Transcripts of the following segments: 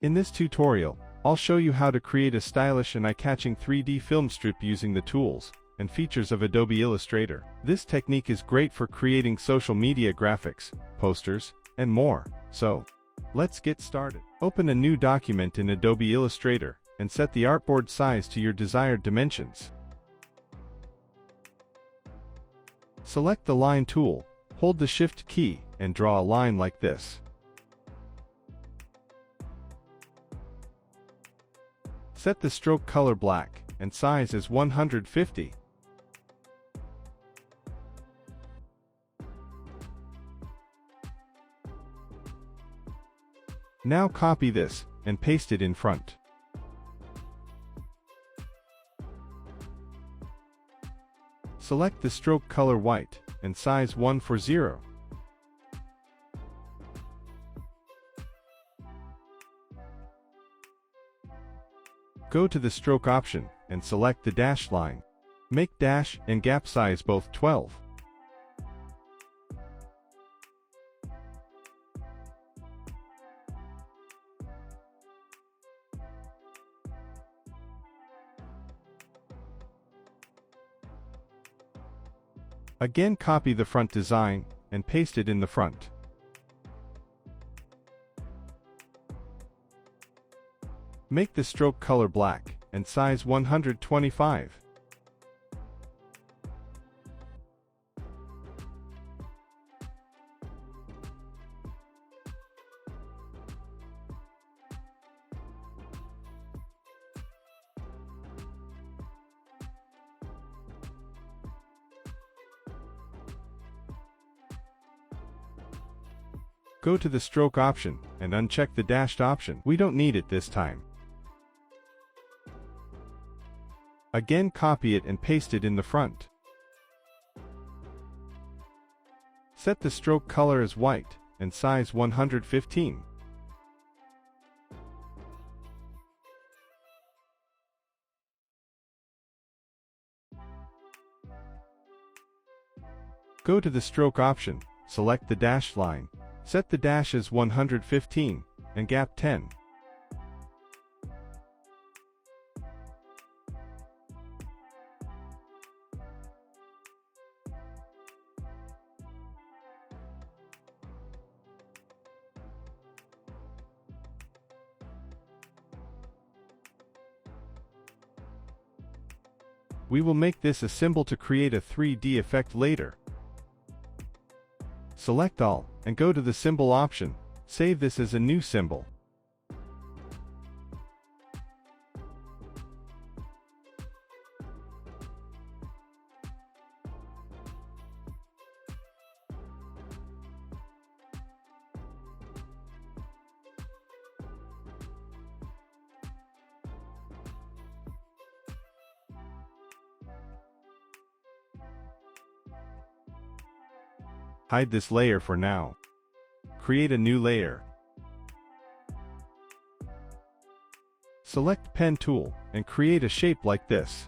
In this tutorial, I'll show you how to create a stylish and eye-catching 3D film strip using the tools and features of Adobe Illustrator. This technique is great for creating social media graphics, posters, and more. So, let's get started. Open a new document in Adobe Illustrator and set the artboard size to your desired dimensions. Select the line tool, hold the Shift key, and draw a line like this. Set the stroke color black and size as 150. Now copy this and paste it in front. Select the stroke color white and size 140. Go to the stroke option and select the dash line. Make dash and gap size both 12. Again, copy the front design and paste it in the front. Make the stroke color black and size 125. Go to the stroke option and uncheck the dashed option. We don't need it this time. Again, copy it and paste it in the front. Set the stroke color as white and size 115. Go to the stroke option, select the dash line, set the dash as 115 and gap 10. We will make this a symbol to create a 3D effect later. Select all and go to the symbol option. Save this as a new symbol. Hide this layer for now. Create a new layer. Select Pen tool and create a shape like this.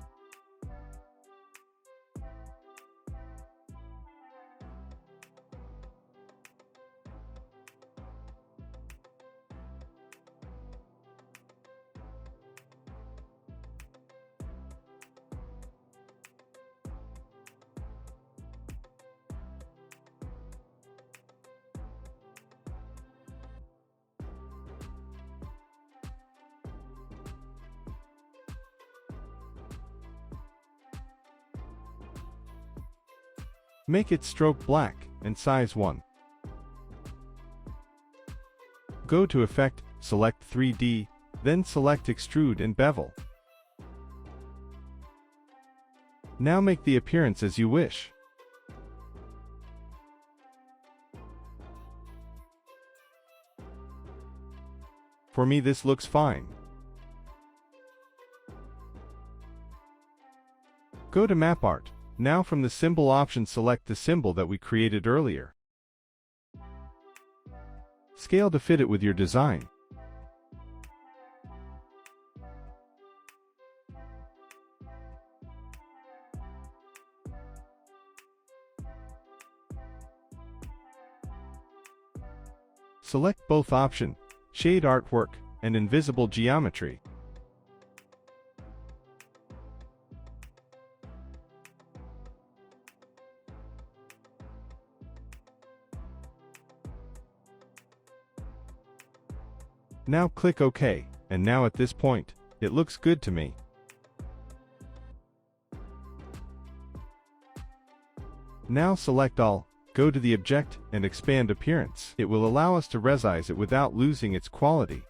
Make it stroke black and size 1. Go to Effect, select 3D, then select Extrude and Bevel. Now make the appearance as you wish. For me, this looks fine. Go to Map Art. Now from the symbol option, select the symbol that we created earlier. Scale to fit it with your design. Select both option, Shade Artwork, and invisible geometry. Now click OK, and now at this point, it looks good to me. Now select all, go to the object, and expand appearance. It will allow us to resize it without losing its quality.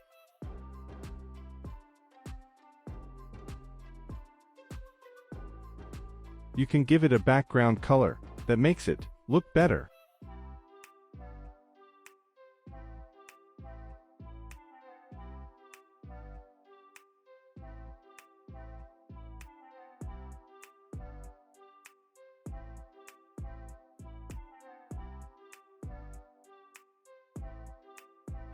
You can give it a background color that makes it look better.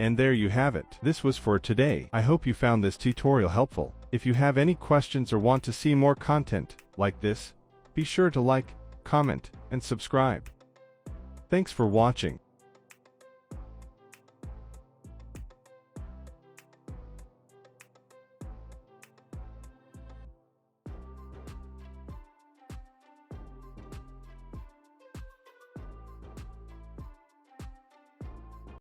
And there you have it. This was for today. I hope you found this tutorial helpful. If you have any questions or want to see more content like this, be sure to like, comment, and subscribe. Thanks for watching.